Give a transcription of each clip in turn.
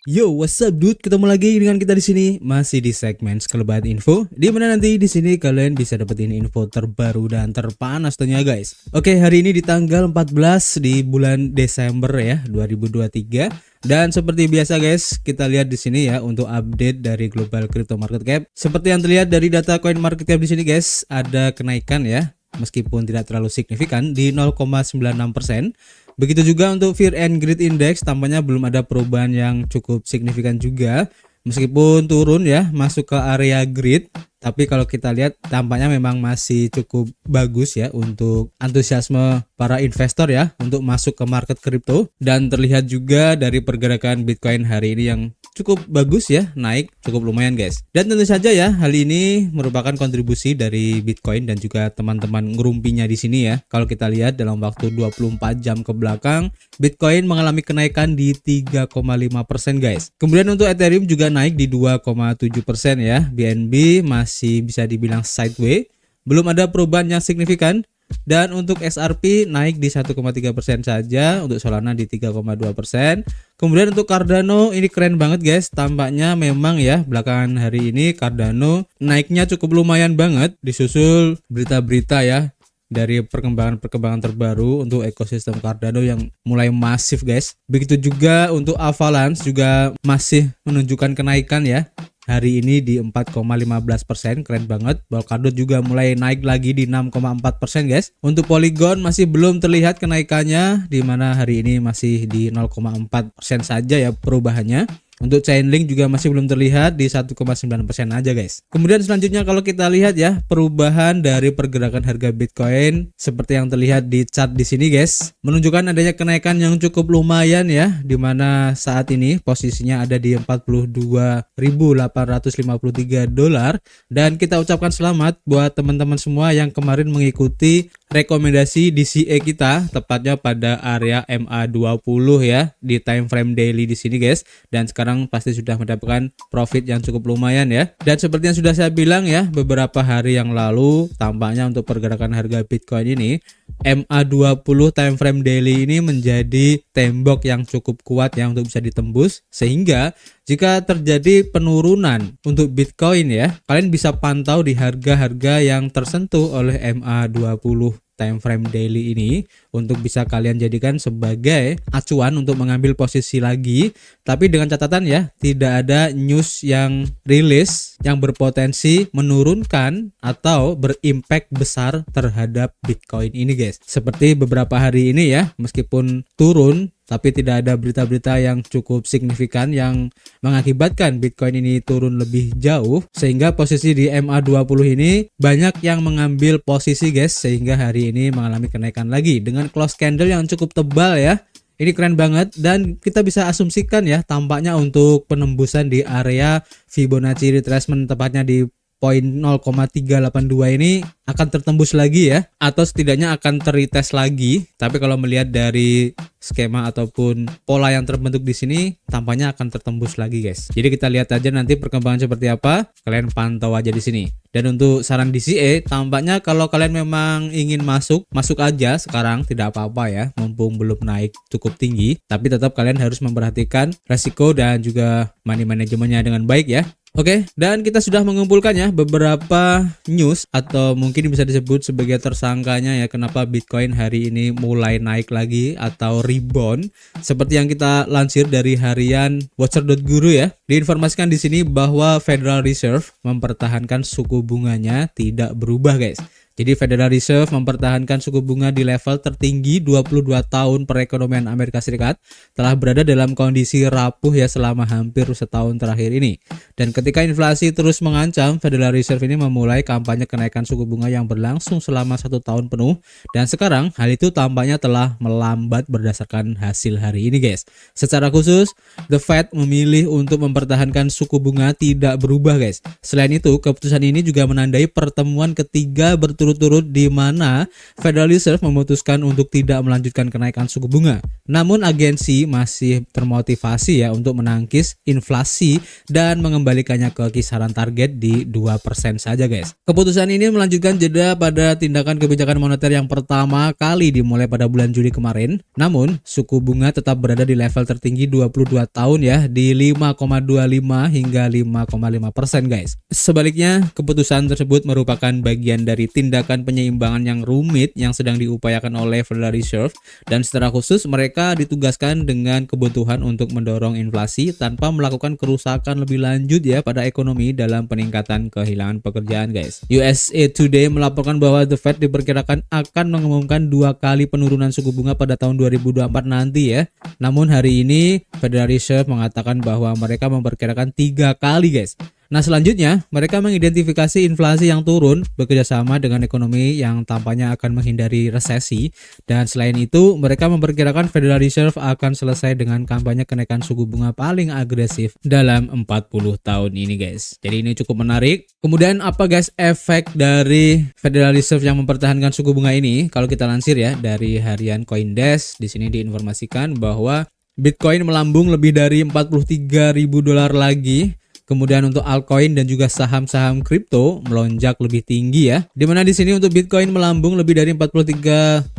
Yo, what's up dude? Ketemu lagi dengan kita di sini, masih di segmen Sekelebat Info, di mana nanti di sini kalian bisa dapetin info terbaru dan terpanas tentunya guys. Oke, hari ini di tanggal 14 di bulan Desember ya, 2023. Dan seperti biasa guys, kita lihat di sini ya untuk update dari global crypto market cap. Seperti yang terlihat dari data coin market cap di sini guys, ada kenaikan ya, meskipun tidak terlalu signifikan di 0,96%. Begitu juga untuk Fear and Greed Index, tampaknya belum ada perubahan yang cukup signifikan juga. Meskipun turun ya, masuk ke area greed, tapi kalau kita lihat tampaknya memang masih cukup bagus ya untuk antusiasme para investor ya untuk masuk ke market kripto. Dan terlihat juga dari pergerakan Bitcoin hari ini yang cukup bagus ya, naik cukup lumayan guys. Dan tentu saja ya, hal ini merupakan kontribusi dari Bitcoin dan juga teman-teman ngerumpinya di sini ya. Kalau kita lihat dalam waktu 24 jam ke belakang, Bitcoin mengalami kenaikan di 3,5% guys. Kemudian untuk Ethereum juga naik di 2,7% ya. BNB masih bisa dibilang sideways, belum ada perubahan yang signifikan. Dan untuk XRP naik di 1,3% saja, untuk Solana di 3,2%. Kemudian untuk Cardano ini keren banget guys, tampaknya memang ya belakangan hari ini Cardano naiknya cukup lumayan banget, disusul berita-berita ya dari perkembangan terbaru untuk ekosistem Cardano yang mulai masif guys. Begitu juga untuk Avalanche juga masih menunjukkan kenaikan ya. Hari ini di 4,15%, keren banget. Polkadot juga mulai naik lagi di 6,4% guys. Untuk Polygon masih belum terlihat kenaikannya, di mana hari ini masih di 0,4% saja ya perubahannya. Untuk Chainlink juga masih belum terlihat di 1,9% aja guys. Kemudian selanjutnya kalau kita lihat ya perubahan dari pergerakan harga Bitcoin seperti yang terlihat di chart di sini guys, menunjukkan adanya kenaikan yang cukup lumayan ya, di mana saat ini posisinya ada di 42.853 dolar. Dan kita ucapkan selamat buat teman-teman semua yang kemarin mengikuti rekomendasi DCA kita, tepatnya pada area MA20 ya di time frame daily di sini guys. Dan sekarang pasti sudah mendapatkan profit yang cukup lumayan ya. Dan seperti yang sudah saya bilang ya beberapa hari yang lalu, tampaknya untuk pergerakan harga Bitcoin ini MA20 time frame daily ini menjadi tembok yang cukup kuat ya untuk bisa ditembus, sehingga jika terjadi penurunan untuk Bitcoin ya, kalian bisa pantau di harga-harga yang tersentuh oleh MA20 time frame daily ini untuk bisa kalian jadikan sebagai acuan untuk mengambil posisi lagi. Tapi dengan catatan ya, tidak ada news yang rilis yang berpotensi menurunkan atau berimpact besar terhadap Bitcoin ini guys. Seperti beberapa hari ini ya, meskipun turun tapi tidak ada berita-berita yang cukup signifikan yang mengakibatkan Bitcoin ini turun lebih jauh, sehingga posisi di MA20 ini banyak yang mengambil posisi guys, sehingga hari ini mengalami kenaikan lagi dengan close candle yang cukup tebal ya. Ini keren banget dan kita bisa asumsikan ya, tampaknya untuk penembusan di area Fibonacci retracement tepatnya di poin 0,382 ini akan tertembus lagi ya, atau setidaknya akan teritest lagi. Tapi kalau melihat dari skema ataupun pola yang terbentuk di sini, tampaknya akan tertembus lagi guys. Jadi kita lihat aja nanti perkembangan seperti apa, kalian pantau aja di sini. Dan untuk saran DCA, tampaknya kalau kalian memang ingin masuk aja sekarang, tidak apa-apa ya, mumpung belum naik cukup tinggi. Tapi tetap kalian harus memperhatikan resiko dan juga money manajemennya dengan baik ya. Oke, dan kita sudah mengumpulkan ya beberapa news atau mungkin bisa disebut sebagai tersangkanya ya, kenapa Bitcoin hari ini mulai naik lagi atau rebound. Seperti yang kita lansir dari harian Watcher.guru ya, diinformasikan di sini bahwa Federal Reserve mempertahankan suku bunganya tidak berubah guys. Jadi Federal Reserve mempertahankan suku bunga di level tertinggi 22 tahun perekonomian Amerika Serikat, telah berada dalam kondisi rapuh ya selama hampir setahun terakhir ini. Dan ketika inflasi terus mengancam, Federal Reserve ini memulai kampanye kenaikan suku bunga yang berlangsung selama 1 tahun penuh. Dan sekarang hal itu tampaknya telah melambat berdasarkan hasil hari ini guys. Secara khusus, The Fed memilih untuk mempertahankan suku bunga tidak berubah guys. Selain itu, keputusan ini juga menandai pertemuan ketiga berturut berturut-turut di mana Federal Reserve memutuskan untuk tidak melanjutkan kenaikan suku bunga. Namun agensi masih termotivasi ya untuk menangkis inflasi dan mengembalikannya ke kisaran target di 2% saja guys. Keputusan ini melanjutkan jeda pada tindakan kebijakan moneter yang pertama kali dimulai pada bulan Juli kemarin. Namun suku bunga tetap berada di level tertinggi 22 tahun ya di 5,25 hingga 5,5% guys. Sebaliknya, keputusan tersebut merupakan bagian dari tindakan penyeimbangan yang rumit yang sedang diupayakan oleh Federal Reserve, dan secara khusus mereka ditugaskan dengan kebutuhan untuk mendorong inflasi tanpa melakukan kerusakan lebih lanjut ya pada ekonomi dalam peningkatan kehilangan pekerjaan guys. USA Today melaporkan bahwa The Fed diperkirakan akan mengumumkan 2 kali penurunan suku bunga pada tahun 2024 nanti ya. Namun hari ini Federal Reserve mengatakan bahwa mereka memperkirakan 3 kali guys. Nah selanjutnya mereka mengidentifikasi inflasi yang turun bekerjasama dengan ekonomi yang tampaknya akan menghindari resesi, dan selain itu mereka memperkirakan Federal Reserve akan selesai dengan kampanye kenaikan suku bunga paling agresif dalam 40 tahun ini guys. Jadi ini cukup menarik. Kemudian apa guys efek dari Federal Reserve yang mempertahankan suku bunga ini? Kalau kita lansir ya dari harian CoinDesk, di sini diinformasikan bahwa Bitcoin melambung lebih dari $43.000 lagi. Kemudian untuk altcoin dan juga saham-saham kripto melonjak lebih tinggi ya. Dimana di sini untuk Bitcoin melambung lebih dari $43.000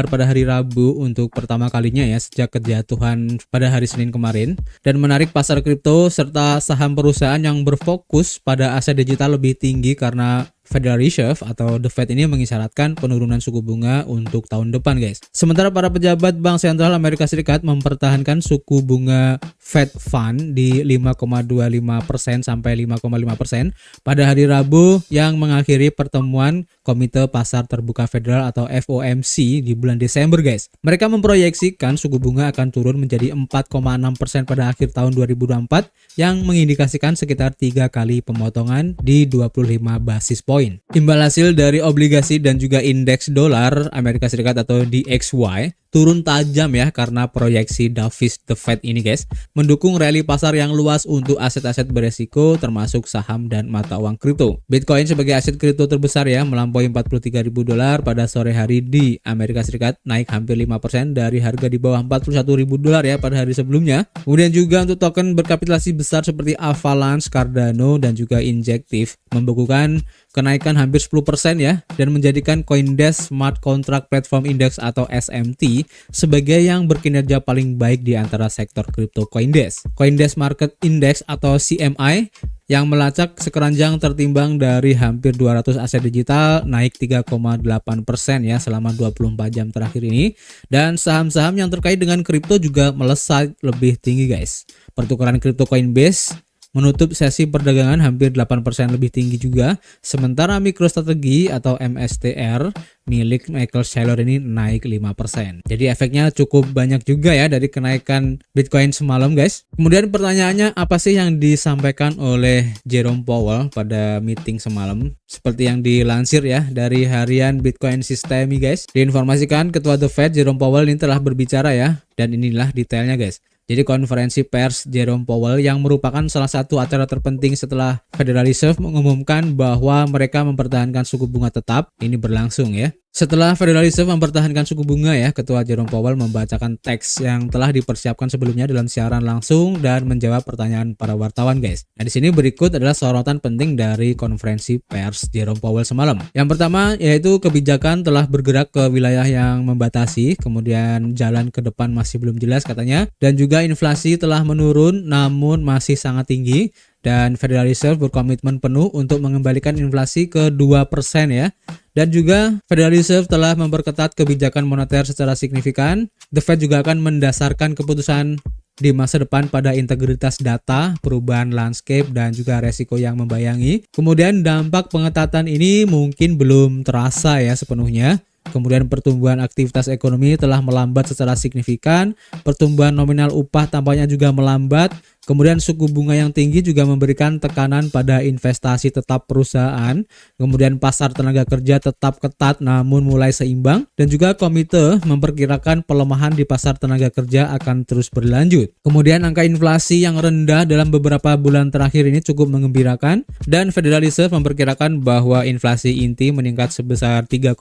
pada hari Rabu untuk pertama kalinya ya sejak kejatuhan pada hari Senin kemarin, dan menarik pasar kripto serta saham perusahaan yang berfokus pada aset digital lebih tinggi karena Federal Reserve atau The Fed ini mengisyaratkan penurunan suku bunga untuk tahun depan guys. Sementara para pejabat Bank Sentral Amerika Serikat mempertahankan suku bunga Fed Fund di 5,25% sampai 5,5% pada hari Rabu yang mengakhiri pertemuan Komite Pasar Terbuka Federal atau FOMC di bulan Desember guys. Mereka memproyeksikan suku bunga akan turun menjadi 4,6% pada akhir tahun 2024 yang mengindikasikan sekitar 3 kali pemotongan di 25 basis point. Imbal hasil dari obligasi dan juga indeks dolar Amerika Serikat atau DXY turun tajam ya karena proyeksi dovish The Fed ini guys mendukung rally pasar yang luas untuk aset-aset beresiko termasuk saham dan mata uang kripto. Bitcoin sebagai aset kripto terbesar ya melampaui $43.000 pada sore hari di Amerika Serikat, naik hampir 5% dari harga di bawah $41.000 ya pada hari sebelumnya. Kemudian juga untuk token berkapitalisasi besar seperti Avalanche, Cardano dan juga Injective membukukan kenaikan hampir 10% ya dan menjadikan CoinDesk Smart Contract Platform Index atau SMT sebagai yang berkinerja paling baik di antara sektor kripto CoinDesk. CoinDesk Market Index atau CMI yang melacak sekeranjang tertimbang dari hampir 200 aset digital naik 3,8% ya selama 24 jam terakhir ini, dan saham-saham yang terkait dengan kripto juga melesat lebih tinggi guys. Pertukaran kripto Coinbase menutup sesi perdagangan hampir 8% lebih tinggi juga, sementara MicroStrategy atau MSTR milik Michael Saylor ini naik 5%. Jadi efeknya cukup banyak juga ya dari kenaikan Bitcoin semalam guys. Kemudian pertanyaannya, apa sih yang disampaikan oleh Jerome Powell pada meeting semalam? Seperti yang dilansir ya dari harian Bitcoin Systemi guys, diinformasikan Ketua The Fed Jerome Powell ini telah berbicara ya, dan inilah detailnya guys. Jadi konferensi pers Jerome Powell yang merupakan salah satu acara terpenting setelah Federal Reserve mengumumkan bahwa mereka mempertahankan suku bunga tetap ini berlangsung ya. Setelah Federal Reserve mempertahankan suku bunga ya, Ketua Jerome Powell membacakan teks yang telah dipersiapkan sebelumnya dalam siaran langsung dan menjawab pertanyaan para wartawan guys. Nah di sini berikut adalah sorotan penting dari konferensi pers Jerome Powell semalam. Yang pertama yaitu kebijakan telah bergerak ke wilayah yang membatasi, kemudian jalan ke depan masih belum jelas katanya, dan juga inflasi telah menurun namun masih sangat tinggi. Dan Federal Reserve berkomitmen penuh untuk mengembalikan inflasi ke 2% ya. Dan juga Federal Reserve telah memperketat kebijakan moneter secara signifikan. The Fed juga akan mendasarkan keputusan di masa depan pada integritas data, perubahan landscape, dan juga resiko yang membayangi. Kemudian dampak pengetatan ini mungkin belum terasa ya sepenuhnya. Kemudian pertumbuhan aktivitas ekonomi telah melambat secara signifikan, pertumbuhan nominal upah tampaknya juga melambat, Kemudian suku bunga yang tinggi juga memberikan tekanan pada investasi tetap perusahaan. Kemudian pasar tenaga kerja tetap ketat namun mulai seimbang. Dan juga komite memperkirakan pelemahan di pasar tenaga kerja akan terus berlanjut. Kemudian angka inflasi yang rendah dalam beberapa bulan terakhir ini cukup mengembirakan. Dan Federal Reserve memperkirakan bahwa inflasi inti meningkat sebesar 3,1%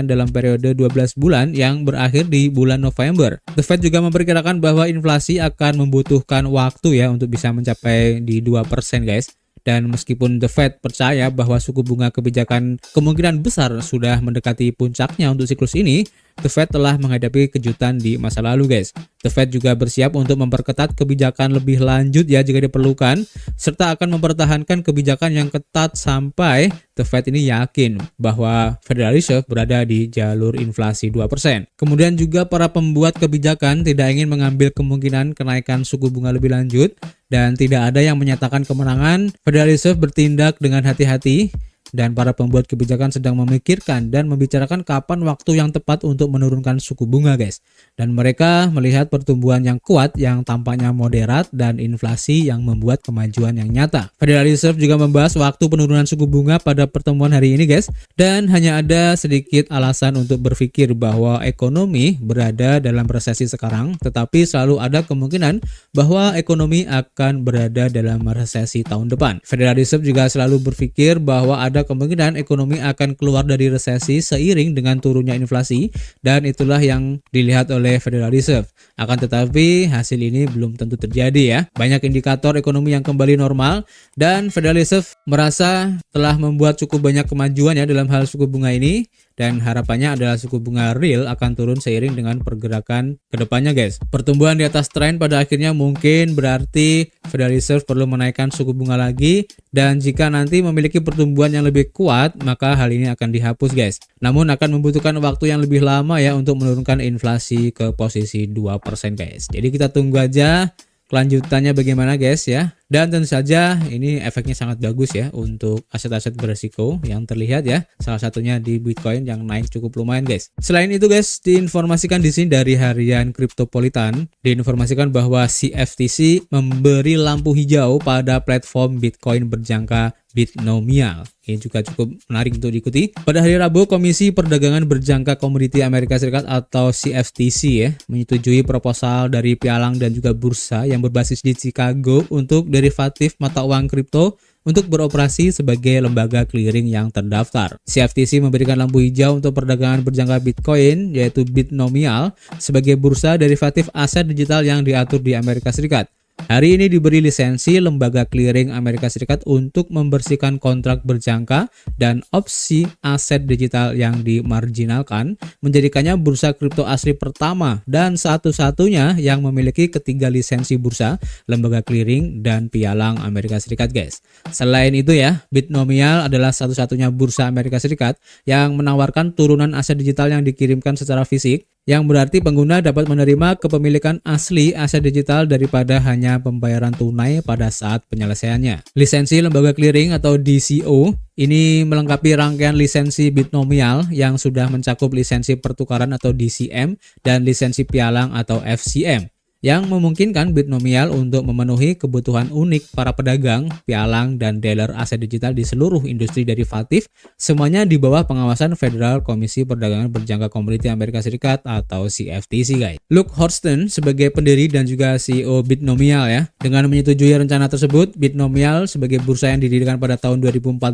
dalam periode 12 bulan yang berakhir di bulan November. The Fed juga memperkirakan bahwa inflasi akan membutuhkan waktu ya untuk bisa mencapai di 2% guys. Dan meskipun The Fed percaya bahwa suku bunga kebijakan kemungkinan besar sudah mendekati puncaknya untuk siklus ini, The Fed telah menghadapi kejutan di masa lalu guys. The Fed juga bersiap untuk memperketat kebijakan lebih lanjut ya jika diperlukan, serta akan mempertahankan kebijakan yang ketat sampai The Fed ini yakin bahwa Federal Reserve berada di jalur inflasi 2%. Kemudian juga para pembuat kebijakan tidak ingin mengambil kemungkinan kenaikan suku bunga lebih lanjut dan tidak ada yang menyatakan kemenangan. Federal Reserve bertindak dengan hati-hati. Dan para pembuat kebijakan sedang memikirkan dan membicarakan kapan waktu yang tepat untuk menurunkan suku bunga guys. Dan mereka melihat pertumbuhan yang kuat yang tampaknya moderat dan inflasi yang membuat kemajuan yang nyata. Federal Reserve juga membahas waktu penurunan suku bunga pada pertemuan hari ini guys. Dan hanya ada sedikit alasan untuk berpikir bahwa ekonomi berada dalam resesi sekarang, tetapi selalu ada kemungkinan bahwa ekonomi akan berada dalam resesi tahun depan. Federal Reserve juga selalu berpikir bahwa ada kemungkinan ekonomi akan keluar dari resesi seiring dengan turunnya inflasi, dan itulah yang dilihat oleh Federal Reserve. Akan tetapi hasil ini belum tentu terjadi ya. Banyak indikator ekonomi yang kembali normal dan Federal Reserve merasa telah membuat cukup banyak kemajuan ya dalam hal suku bunga ini, dan harapannya adalah suku bunga real akan turun seiring dengan pergerakan kedepannya guys. Pertumbuhan di atas tren pada akhirnya mungkin berarti Federal Reserve perlu menaikkan suku bunga lagi, dan jika nanti memiliki pertumbuhan yang lebih kuat maka hal ini akan dihapus guys. Namun akan membutuhkan waktu yang lebih lama ya untuk menurunkan inflasi ke posisi 2% guys. Jadi kita tunggu aja kelanjutannya bagaimana guys ya. Dan tentu saja ini efeknya sangat bagus ya untuk aset-aset beresiko yang terlihat ya. Salah satunya di Bitcoin yang naik cukup lumayan guys. Selain itu guys, diinformasikan di sini dari harian Cryptopolitan, diinformasikan bahwa CFTC memberi lampu hijau pada platform Bitcoin berjangka Bitnomial. Ini juga cukup menarik untuk diikuti. Pada hari Rabu, Komisi Perdagangan Berjangka Komoditi Amerika Serikat atau CFTC ya, menyetujui proposal dari pialang dan juga bursa yang berbasis di Chicago untuk derivatif mata uang kripto untuk beroperasi sebagai lembaga clearing yang terdaftar. CFTC memberikan lampu hijau untuk perdagangan berjangka Bitcoin yaitu Bitnomial sebagai bursa derivatif aset digital yang diatur di Amerika Serikat. Hari ini diberi lisensi lembaga clearing Amerika Serikat untuk membersihkan kontrak berjangka dan opsi aset digital yang dimarginalkan, menjadikannya bursa kripto asli pertama dan satu-satunya yang memiliki ketiga lisensi bursa, lembaga clearing, dan pialang Amerika Serikat guys. Selain itu ya, Bitnomial adalah satu-satunya bursa Amerika Serikat yang menawarkan turunan aset digital yang dikirimkan secara fisik, yang berarti pengguna dapat menerima kepemilikan asli aset digital daripada hanya pembayaran tunai pada saat penyelesaiannya. Lisensi lembaga clearing atau DCO ini melengkapi rangkaian lisensi Bitnomial yang sudah mencakup lisensi pertukaran atau DCM dan lisensi pialang atau FCM, yang memungkinkan Bitnomial untuk memenuhi kebutuhan unik para pedagang, pialang, dan dealer aset digital di seluruh industri derivatif, semuanya di bawah pengawasan Federal Komisi Perdagangan Berjangka Komoditi Amerika Serikat atau CFTC guys. Luke Horston sebagai pendiri dan juga CEO Bitnomial ya, dengan menyetujui rencana tersebut, Bitnomial sebagai bursa yang didirikan pada tahun 2014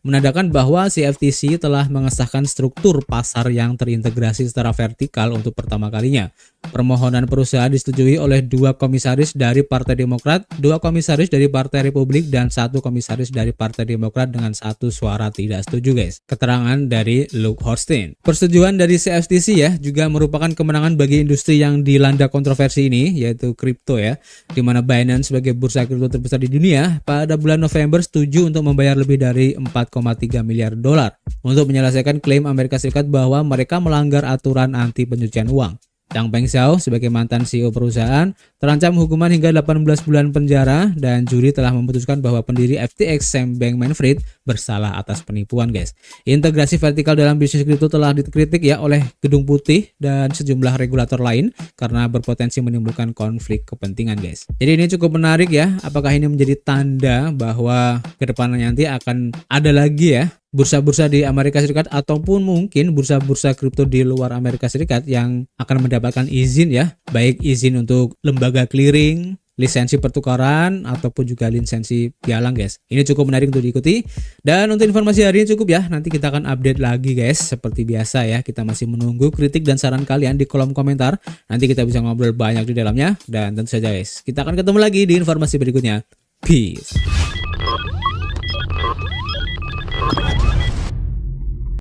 menandakan bahwa CFTC telah mengesahkan struktur pasar yang terintegrasi secara vertikal untuk pertama kalinya. Permohonan perusahaan disetujui oleh 2 komisaris dari Partai Demokrat, 2 komisaris dari Partai Republik, dan 1 komisaris dari Partai Demokrat dengan 1 suara tidak setuju guys. Keterangan dari Luke Horston. Persetujuan dari CFTC ya juga merupakan kemenangan bagi industri yang dilanda kontroversi ini, yaitu kripto ya, di mana Binance sebagai bursa kripto terbesar di dunia pada bulan November setuju untuk membayar lebih dari 4,3 miliar dolar untuk menyelesaikan klaim Amerika Serikat bahwa mereka melanggar aturan anti pencucian uang. Dang Peng Xiao sebagai mantan CEO perusahaan terancam hukuman hingga 18 bulan penjara dan juri telah memutuskan bahwa pendiri FTX Sam Bankman-Fried bersalah atas penipuan, guys. Integrasi vertikal dalam bisnis kripto telah dikritik ya oleh Gedung Putih dan sejumlah regulator lain karena berpotensi menimbulkan konflik kepentingan, guys. Jadi ini cukup menarik ya. Apakah ini menjadi tanda bahwa kedepannya nanti akan ada lagi ya bursa-bursa di Amerika Serikat ataupun mungkin bursa-bursa kripto di luar Amerika Serikat yang akan mendapatkan izin ya, baik izin untuk lembaga clearing, lisensi pertukaran ataupun juga lisensi pialang, guys. Ini cukup menarik untuk diikuti. Dan untuk informasi hari ini cukup ya. Nanti kita akan update lagi, guys. Seperti biasa ya, kita masih menunggu kritik dan saran kalian di kolom komentar. Nanti kita bisa ngobrol banyak di dalamnya. Dan tentu saja, guys, kita akan ketemu lagi di informasi berikutnya. Peace.